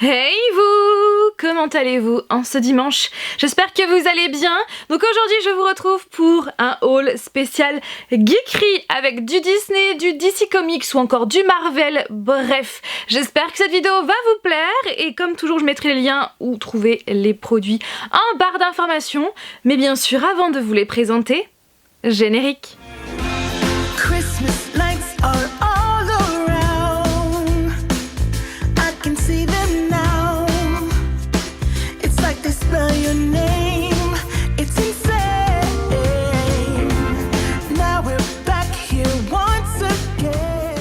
Hey vous! Comment allez-vous en ce dimanche? J'espère que vous allez bien. Donc aujourd'hui je vous retrouve pour un haul spécial geekery avec du Disney, du DC Comics ou encore du Marvel. Bref, j'espère que cette vidéo va vous plaire et comme toujours je mettrai les liens où trouver les produits en barre d'informations. Mais bien sûr avant de vous les présenter, générique. Christmas lights are all around. I can see them now. It's like they spell your name. It's insane. Now we're back here once again.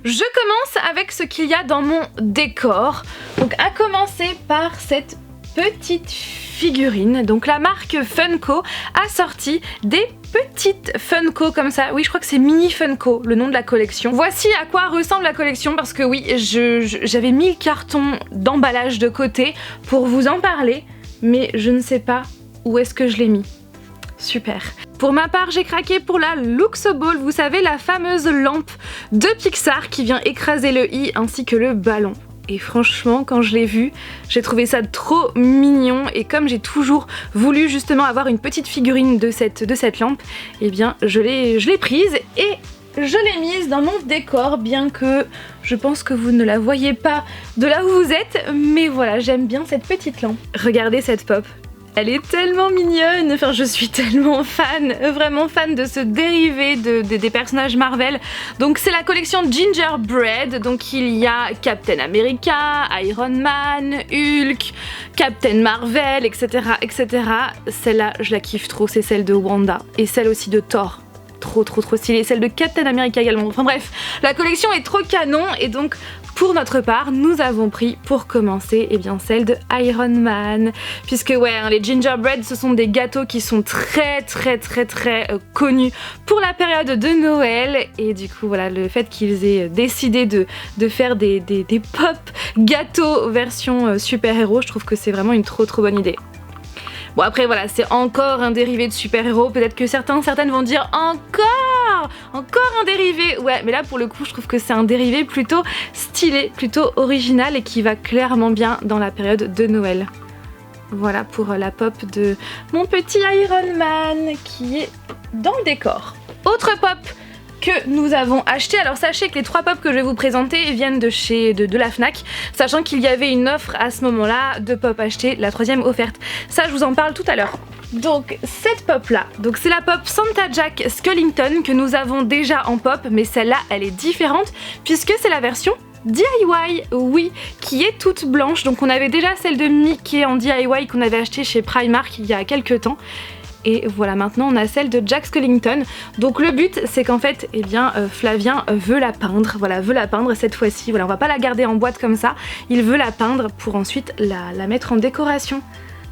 Je commence avec ce qu'il y a dans mon décor. Donc à commencer par cette petite figurine. Donc la marque Funko a sorti des petites Funko comme ça. Oui, je crois que c'est Mini Funko, le nom de la collection. Voici à quoi ressemble la collection parce que oui, j'avais mis le carton d'emballage de côté pour vous en parler, mais je ne sais pas où est-ce que je l'ai mis. Super. Pour ma part, j'ai craqué pour la Luxoball, vous savez, la fameuse lampe de Pixar qui vient écraser le i ainsi que le ballon. Et franchement, quand je l'ai vu, j'ai trouvé ça trop mignon. Et comme j'ai toujours voulu justement avoir une petite figurine de cette lampe, eh bien je l'ai prise et je l'ai mise dans mon décor, bien que je pense que vous ne la voyez pas de là où vous êtes. Mais voilà, j'aime bien cette petite lampe. Regardez cette pop. Elle est tellement mignonne, enfin je suis tellement fan, vraiment fan de ce dérivé des personnages Marvel. Donc c'est la collection Gingerbread, donc il y a Captain America, Iron Man, Hulk, Captain Marvel, etc. etc. Celle-là je la kiffe trop, c'est celle de Wanda et celle aussi de Thor. Trop stylée, celle de Captain America également. Enfin bref, la collection est trop canon et donc pour notre part, nous avons pris pour commencer celle de Iron Man. Puisque ouais, les Gingerbread, ce sont des gâteaux qui sont très connus pour la période de Noël. Et du coup, voilà, le fait qu'ils aient décidé de faire des pop gâteaux version super-héros, je trouve que c'est vraiment une trop bonne idée. Bon après voilà, c'est encore un dérivé de super-héros, peut-être que certaines vont dire encore un dérivé. Ouais, mais là pour le coup je trouve que c'est un dérivé plutôt stylé, plutôt original et qui va clairement bien dans la période de Noël. Voilà pour la pop de mon petit Iron Man qui est dans le décor. Autre pop que nous avons acheté. Alors sachez que les 3 pop que je vais vous présenter viennent de la Fnac, sachant qu'il y avait une offre à ce moment-là de pop achetée, la 3e offerte. Ça je vous en parle tout à l'heure. Donc cette pop là, donc c'est la pop Santa Jack Skellington que nous avons déjà en pop, mais celle-là elle est différente puisque c'est la version DIY, oui, qui est toute blanche. Donc on avait déjà celle de Mickey en DIY qu'on avait acheté chez Primark il y a quelques temps. Et voilà, maintenant on a celle de Jack Skellington. Donc le but c'est qu'en fait, Flavien veut la peindre. Voilà, veut la peindre cette fois-ci. Voilà, on va pas la garder en boîte comme ça. Il veut la peindre pour ensuite la mettre en décoration.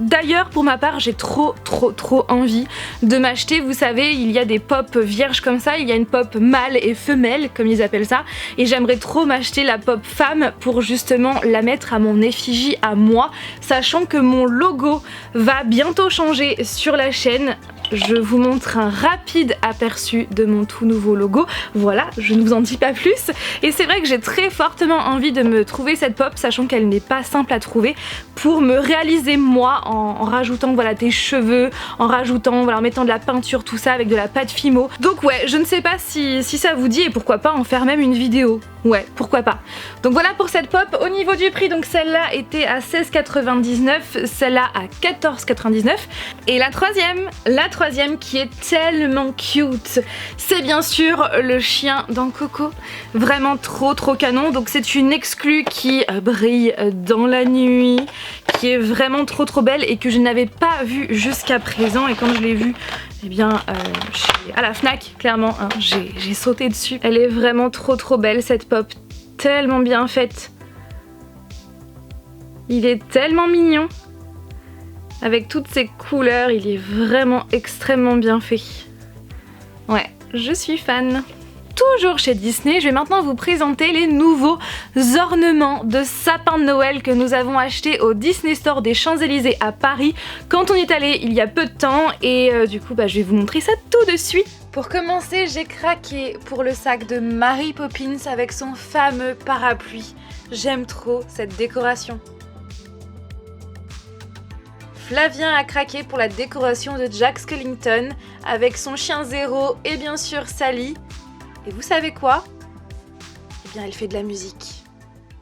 D'ailleurs pour ma part j'ai trop envie de m'acheter, vous savez il y a des pop vierges comme ça, il y a une pop mâle et femelle comme ils appellent ça, et j'aimerais trop m'acheter la pop femme pour justement la mettre à mon effigie à moi, sachant que mon logo va bientôt changer sur la chaîne. Je vous montre un rapide aperçu de mon tout nouveau logo. Voilà, je ne vous en dis pas plus. Et c'est vrai que j'ai très fortement envie de me trouver cette pop, sachant qu'elle n'est pas simple à trouver, pour me réaliser moi en rajoutant voilà, des cheveux, en rajoutant, voilà, en mettant de la peinture, tout ça avec de la pâte Fimo. Donc ouais, je ne sais pas si ça vous dit et pourquoi pas en faire même une vidéo. Ouais, pourquoi pas. Donc voilà pour cette pop. Au niveau du prix, donc celle-là était à 16,99, celle-là à 14,99. Et la troisième qui est tellement cute, c'est bien sûr le chien dans Coco. Vraiment trop canon. Donc c'est une exclue qui brille dans la nuit, qui est vraiment trop belle et que je n'avais pas vue jusqu'à présent. Et quand je l'ai vue, eh bien à la Fnac, clairement, hein, j'ai sauté dessus. Elle est vraiment trop belle cette pop, tellement bien faite. Il est tellement mignon. Avec toutes ces couleurs, il est vraiment extrêmement bien fait. Ouais, je suis fan. Toujours chez Disney, je vais maintenant vous présenter les nouveaux ornements de sapin de Noël que nous avons achetés au Disney Store des Champs-Élysées à Paris quand on y est allé il y a peu de temps et du coup je vais vous montrer ça tout de suite. Pour commencer, j'ai craqué pour le sac de Mary Poppins avec son fameux parapluie. J'aime trop cette décoration. Flavien a craqué pour la décoration de Jack Skellington avec son chien Zéro et bien sûr Sally. Et vous savez quoi? Eh bien, elle fait de la musique.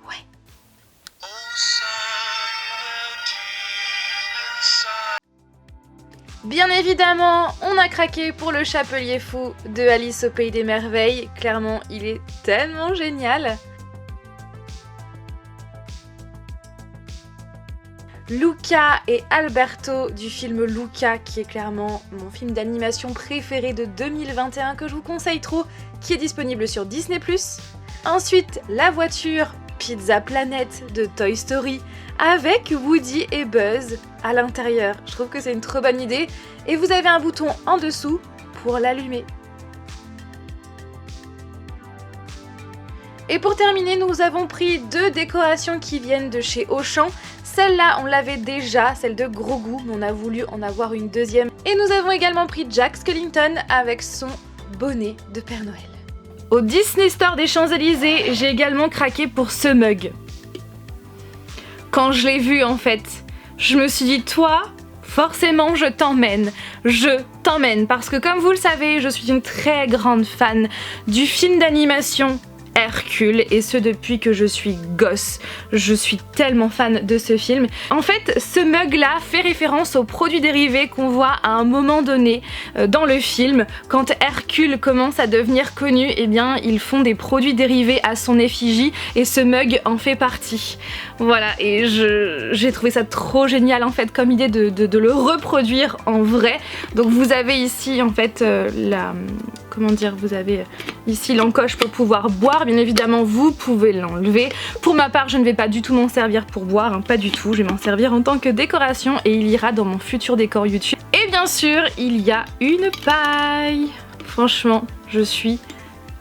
Ouais. Bien évidemment, on a craqué pour le Chapelier Fou de Alice au Pays des Merveilles. Clairement, il est tellement génial. Luca et Alberto du film Luca, qui est clairement mon film d'animation préféré de 2021 que je vous conseille trop, qui est disponible sur Disney+. Ensuite, la voiture Pizza Planet de Toy Story avec Woody et Buzz à l'intérieur. Je trouve que c'est une trop bonne idée et vous avez un bouton en dessous pour l'allumer. Et pour terminer, nous avons pris 2 décorations qui viennent de chez Auchan. Celle-là, on l'avait déjà, celle de Grogu, mais on a voulu en avoir une deuxième. Et nous avons également pris Jack Skellington avec son bonnet de Père Noël. Au Disney Store des Champs-Élysées, j'ai également craqué pour ce mug. Quand je l'ai vu, en fait, je me suis dit, toi, forcément, je t'emmène. Je t'emmène, parce que comme vous le savez, je suis une très grande fan du film d'animation Hercule, et ce depuis que je suis gosse. Je suis tellement fan de ce film. En fait, ce mug là fait référence aux produits dérivés qu'on voit à un moment donné dans le film. Quand Hercule commence à devenir connu, eh bien ils font des produits dérivés à son effigie et ce mug en fait partie. Voilà, et j'ai trouvé ça trop génial en fait comme idée de le reproduire en vrai. Donc vous avez ici en fait vous avez ici l'encoche pour pouvoir boire. Bien évidemment, vous pouvez l'enlever. Pour ma part, je ne vais pas du tout m'en servir pour boire, hein, pas du tout. Je vais m'en servir en tant que décoration et il ira dans mon futur décor YouTube. Et bien sûr, il y a une paille. Franchement, je suis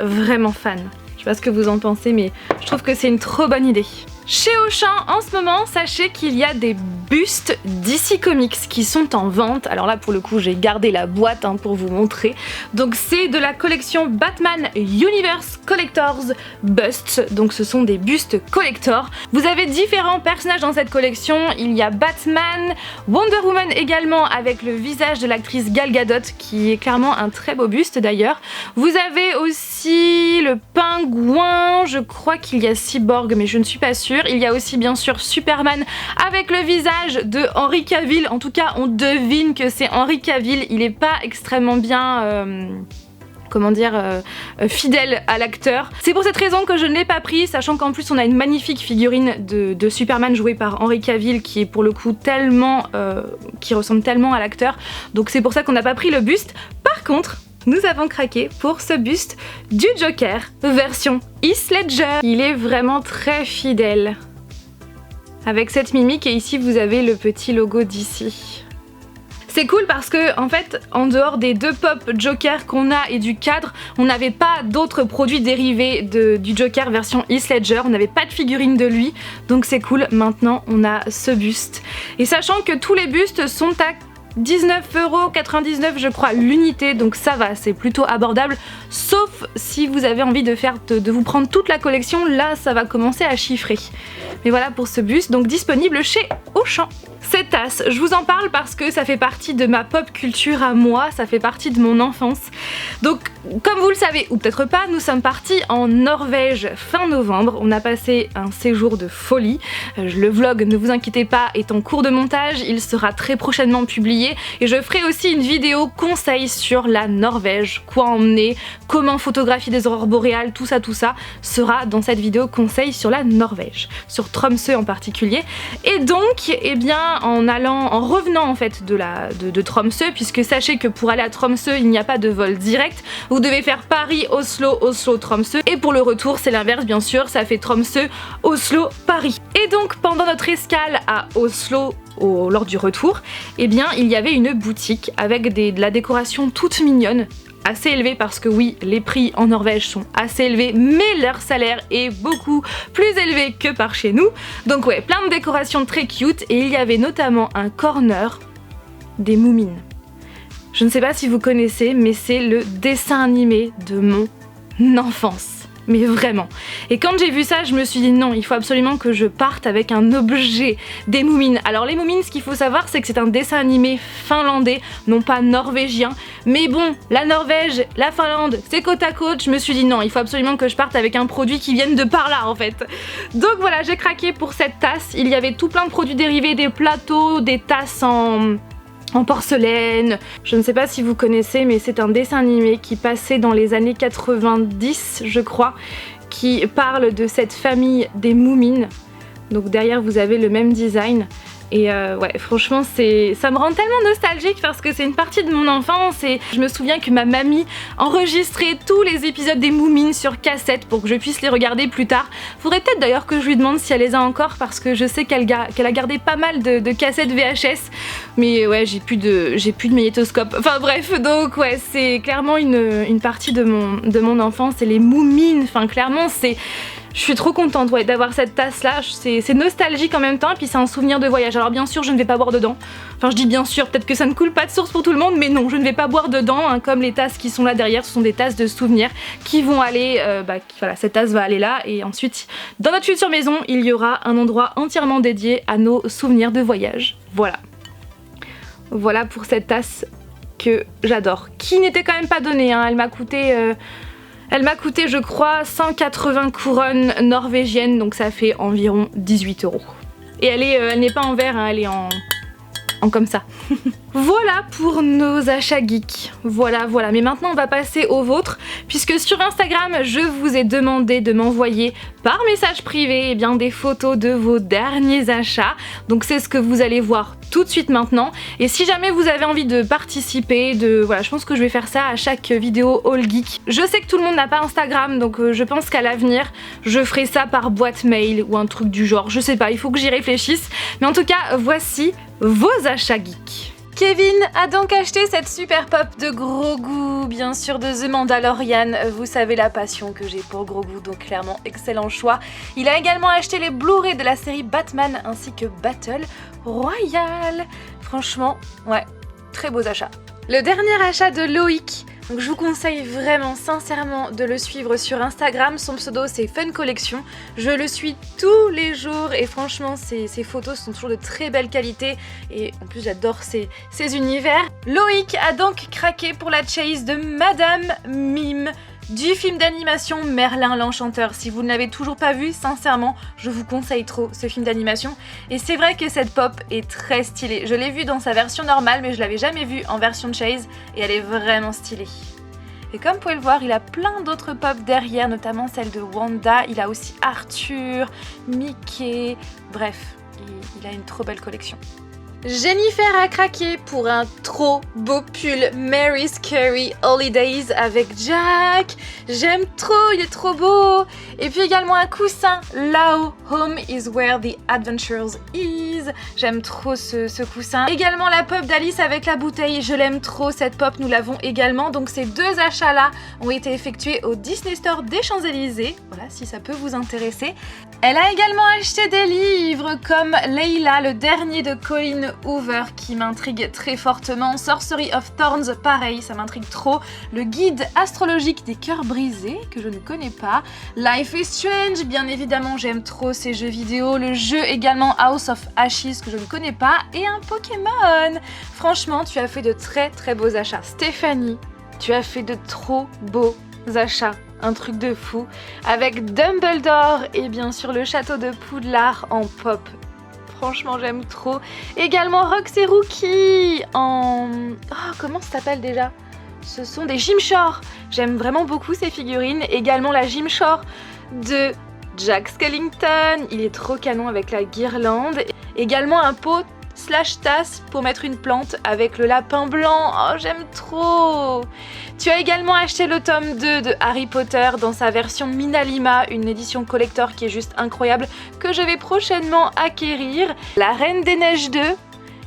vraiment fan. Je sais pas ce que vous en pensez, mais je trouve que c'est une trop bonne idée. Chez Auchan, en ce moment, sachez qu'il y a des bustes DC Comics qui sont en vente. Alors là, pour le coup, j'ai gardé la boîte pour vous montrer. Donc c'est de la collection Batman Universe Collectors Busts. Donc ce sont des bustes collector. Vous avez différents personnages dans cette collection. Il y a Batman, Wonder Woman également avec le visage de l'actrice Gal Gadot qui est clairement un très beau buste d'ailleurs. Vous avez aussi le pingouin, je crois qu'il y a Cyborg mais je ne suis pas sûre. Il y a aussi bien sûr Superman avec le visage de Henry Cavill. En tout cas, on devine que c'est Henry Cavill. Il n'est pas extrêmement bien... fidèle à l'acteur. C'est pour cette raison que je ne l'ai pas pris, sachant qu'en plus on a une magnifique figurine de Superman jouée par Henry Cavill qui est pour le coup tellement... qui ressemble tellement à l'acteur. Donc c'est pour ça qu'on n'a pas pris le buste. Par contre, nous avons craqué pour ce buste du Joker version Heath Ledger. Il est vraiment très fidèle avec cette mimique et ici vous avez le petit logo d'ici. C'est cool parce que en fait en dehors des 2 pop Joker qu'on a et du cadre, on n'avait pas d'autres produits dérivés du Joker version Heath Ledger, on n'avait pas de figurine de lui, donc c'est cool, maintenant on a ce buste. Et sachant que tous les bustes sont à 19,99 € je crois l'unité, donc ça va, c'est plutôt abordable, sauf si vous avez envie de vous prendre toute la collection, là ça va commencer à chiffrer. Mais voilà pour ce buste, donc disponible chez Auchan. Cette tasse, je vous en parle parce que ça fait partie de ma pop culture à moi, ça fait partie de mon enfance. Donc comme vous le savez, ou peut-être pas, nous sommes partis en Norvège fin novembre, on a passé un séjour de folie. Le vlog, ne vous inquiétez pas, est en cours de montage, il sera très prochainement publié et je ferai aussi une vidéo conseil sur la Norvège, quoi emmener, comment photographier des aurores boréales, tout ça sera dans cette vidéo conseil sur la Norvège, sur Tromsø en particulier. Et donc, eh bien, en revenant en fait de Tromsø, puisque sachez que pour aller à Tromsø, il n'y a pas de vol direct, vous devez faire Paris-Oslo, Oslo-Tromsø, et pour le retour, c'est l'inverse bien sûr, ça fait Tromsø, Oslo, Paris. Et donc, pendant notre escale à Oslo, lors du retour, eh bien, il y avait une boutique avec de la décoration toute mignonne, assez élevé parce que oui, les prix en Norvège sont assez élevés, mais leur salaire est beaucoup plus élevé que par chez nous. Donc ouais, plein de décorations très cute et il y avait notamment un corner des Moumines. Je ne sais pas si vous connaissez, mais c'est le dessin animé de mon enfance. mais vraiment. Et quand j'ai vu ça, je me suis dit non, il faut absolument que je parte avec un objet des Moomins. Alors les Moomins, ce qu'il faut savoir, c'est que c'est un dessin animé finlandais, non pas norvégien. Mais bon, la Norvège, la Finlande, c'est côte à côte. Je me suis dit non, il faut absolument que je parte avec un produit qui vienne de par là en fait. Donc voilà, j'ai craqué pour cette tasse. Il y avait tout plein de produits dérivés, des plateaux, des tasses en porcelaine. Je ne sais pas si vous connaissez, mais c'est un dessin animé qui passait dans les années 90, je crois, qui parle de cette famille des Moomins. Donc derrière vous avez le même design. Et ouais, franchement, ça me rend tellement nostalgique parce que c'est une partie de mon enfance et je me souviens que ma mamie enregistrait tous les épisodes des Moomins sur cassette pour que je puisse les regarder plus tard. Faudrait peut-être d'ailleurs que je lui demande si elle les a encore parce que je sais qu'elle a gardé pas mal de cassettes VHS. Mais ouais, j'ai plus de magnétoscope. Enfin bref, donc ouais, c'est clairement une partie de mon enfance et les Moomins, enfin clairement je suis trop contente ouais, d'avoir cette tasse là, c'est nostalgique en même temps et puis c'est un souvenir de voyage. Alors bien sûr je ne vais pas boire dedans, enfin je dis bien sûr, peut-être que ça ne coule pas de source pour tout le monde, mais non, je ne vais pas boire dedans, hein, comme les tasses qui sont là derrière, ce sont des tasses de souvenirs qui vont aller, voilà, cette tasse va aller là et ensuite dans notre future maison il y aura un endroit entièrement dédié à nos souvenirs de voyage. Voilà. Voilà pour cette tasse que j'adore, qui n'était quand même pas donnée, hein. Elle m'a coûté je crois 180 couronnes norvégiennes, donc ça fait environ 18 €. Et elle n'est pas en verre, hein, elle est en comme ça. Voilà pour nos achats geeks. Voilà. Mais maintenant on va passer aux vôtres, puisque sur Instagram je vous ai demandé de m'envoyer par message privé eh bien, des photos de vos derniers achats. Donc c'est ce que vous allez voir tout de suite maintenant. Et si jamais vous avez envie de participer, voilà, je pense que je vais faire ça à chaque vidéo haul geek. Je sais que tout le monde n'a pas Instagram, donc je pense qu'à l'avenir je ferai ça par boîte mail ou un truc du genre. Je sais pas, il faut que j'y réfléchisse. Mais en tout cas, voici vos achats geeks. Kevin a donc acheté cette super pop de Grogu, bien sûr de The Mandalorian, vous savez la passion que j'ai pour Grogu, donc clairement excellent choix. Il a également acheté les Blu-ray de la série Batman ainsi que Battle Royale. Franchement, ouais, très beaux achats. Le dernier achat de Loïc. Donc je vous conseille vraiment sincèrement de le suivre sur Instagram, son pseudo c'est Fun Collection, je le suis tous les jours et franchement ses photos sont toujours de très belle qualité et en plus j'adore ces univers. Loïc a donc craqué pour la chase de Madame Mime du film d'animation Merlin l'Enchanteur. Si vous ne l'avez toujours pas vu, sincèrement, je vous conseille trop ce film d'animation. Et c'est vrai que cette pop est très stylée. Je l'ai vue dans sa version normale, mais je l'avais jamais vue en version chase et elle est vraiment stylée. Et comme vous pouvez le voir, il a plein d'autres pop derrière, notamment celle de Wanda. Il a aussi Arthur, Mickey, bref, il a une trop belle collection. Jennifer a craqué pour un trop beau pull Mary Scary Holidays avec Jack. J'aime trop, il est trop beau. Et puis également un coussin Lao, Home is where the adventures is. J'aime trop ce coussin. Également la pop d'Alice avec la bouteille. Je l'aime trop cette pop, nous l'avons également. Donc ces deux achats là ont été effectués au Disney Store des Champs-Élysées. Voilà, si ça peut vous intéresser. Elle a également acheté des livres comme Leila, le dernier de Colleen Hoover qui m'intrigue très fortement. Sorcery of Thorns, pareil, ça m'intrigue trop. Le guide astrologique des cœurs brisés, que je ne connais pas. Life is Strange, bien évidemment, j'aime trop ces jeux vidéo. Le jeu également House of Ashes, que je ne connais pas. Et un Pokémon. Franchement, tu as fait de très très beaux achats. Stéphanie, tu as fait de trop beaux achats. Un truc de fou. Avec Dumbledore et bien sûr le château de Poudlard en pop. Franchement, j'aime trop. Également Roxy Rookie en... Oh, comment ça s'appelle déjà ? Ce sont des Gymshore. J'aime vraiment beaucoup ces figurines. Également la Gymshore de Jack Skellington. Il est trop canon avec la guirlande. Également un pot / tasse pour mettre une plante avec le lapin blanc. Oh, j'aime trop. Tu as également acheté le tome 2 de Harry Potter dans sa version Minalima, une édition collector qui est juste incroyable, que je vais prochainement acquérir. La Reine des Neiges 2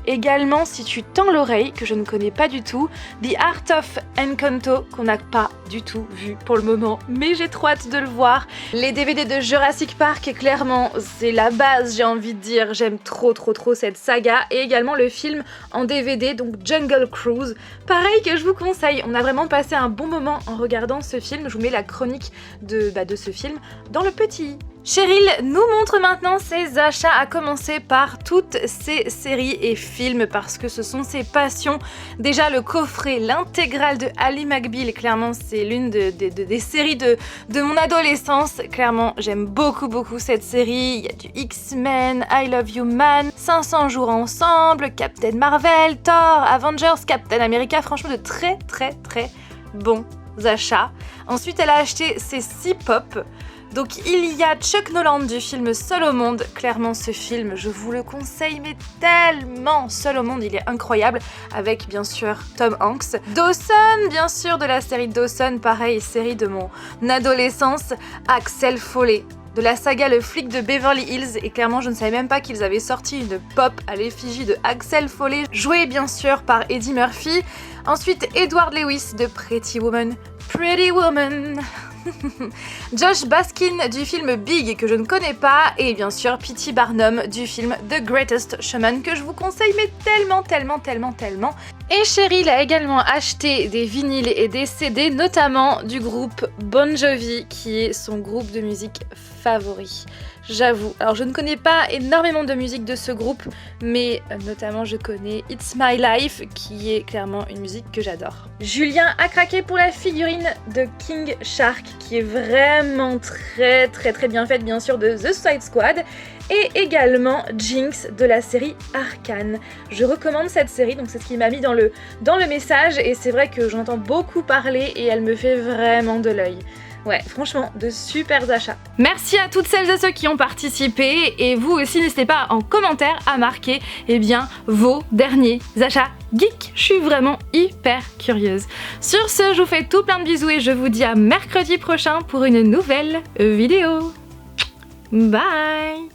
Également, si tu tends l'oreille, que je ne connais pas du tout, The Art of Encanto, qu'on n'a pas du tout vu pour le moment, mais j'ai trop hâte de le voir. Les DVD de Jurassic Park, clairement, c'est la base, j'ai envie de dire. J'aime trop cette saga. Et également le film en DVD, donc Jungle Cruise. Pareil que je vous conseille. On a vraiment passé un bon moment en regardant ce film. Je vous mets la chronique de ce film dans le petit. Cheryl nous montre maintenant ses achats, à commencer par toutes ses séries et films parce que ce sont ses passions. Déjà le coffret, l'intégrale de Ally McBeal, clairement c'est l'une des séries de mon adolescence. Clairement j'aime beaucoup cette série. Il y a du X-Men, I Love You Man, 500 jours ensemble, Captain Marvel, Thor, Avengers, Captain America, franchement de très bons achats. Ensuite elle a acheté ses 6 pop. Donc il y a Chuck Noland du film Seul au monde. Clairement ce film, je vous le conseille mais tellement. Seul au monde, il est incroyable avec bien sûr Tom Hanks. Dawson, bien sûr de la série Dawson, pareil, série de mon adolescence. Axel Foley, de la saga Le flic de Beverly Hills, et clairement je ne savais même pas qu'ils avaient sorti une pop à l'effigie de Axel Foley, jouée bien sûr par Eddie Murphy. Ensuite Edward Lewis de Pretty Woman. Josh Baskin du film Big que je ne connais pas, et bien sûr P.T. Barnum du film The Greatest Showman que je vous conseille mais tellement. Et Cheryl a également acheté des vinyles et des CD, notamment du groupe Bon Jovi qui est son groupe de musique favori. J'avoue, alors je ne connais pas énormément de musique de ce groupe, mais notamment je connais It's My Life qui est clairement une musique que j'adore. Julien a craqué pour la figurine de King Shark qui est vraiment très bien faite, bien sûr, de The Suicide Squad, et également Jinx de la série Arcane. Je recommande cette série, donc c'est ce qui m'a mis dans le message, et c'est vrai que j'entends beaucoup parler et elle me fait vraiment de l'œil. Ouais, franchement, de super achats. Merci à toutes celles et ceux qui ont participé, et vous aussi n'hésitez pas en commentaire à marquer vos derniers achats geek. Je suis vraiment hyper curieuse. Sur ce, je vous fais tout plein de bisous et je vous dis à mercredi prochain pour une nouvelle vidéo. Bye.